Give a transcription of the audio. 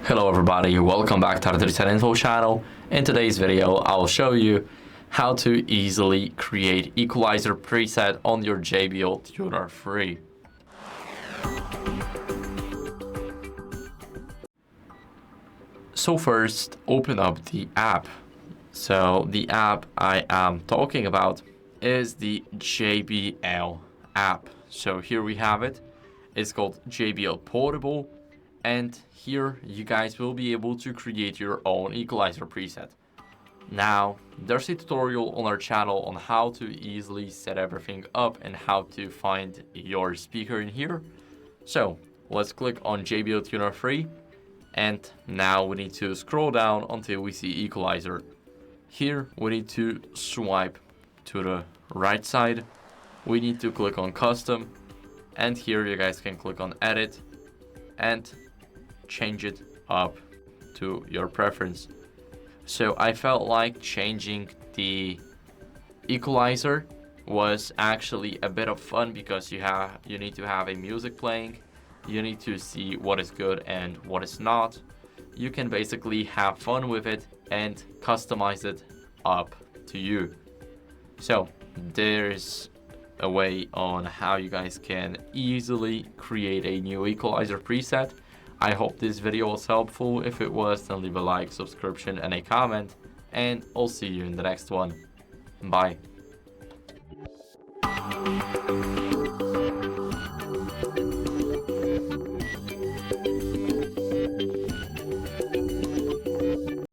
Hello everybody, welcome back to HardReset.Info channel. In today's video, I'll show you how to easily create Equalizer preset on your JBL Tuner free. So first, open up the app. So the app I am talking about is the JBL app. So here we have it. It's called JBL Portable. And here you guys will be able to create your own Equalizer preset. Now, there's a tutorial on our channel on how to easily set everything up and how to find your speaker in here. So let's click on JBL Tuner free. And now we need to scroll down until we see Equalizer. Here we need to swipe to the right side. We need to click on custom. And here you guys can click on edit and change it up to your preference. So I felt like changing the equalizer was actually a bit of fun because you need to have a music playing. You need to see what is good and what is not. You can basically have fun with it and customize it up to you. So there's a way on how you guys can easily create a new equalizer preset. I hope this video was helpful. If it was, then leave a like, subscription, and a comment, and I'll see you in the next one. Bye.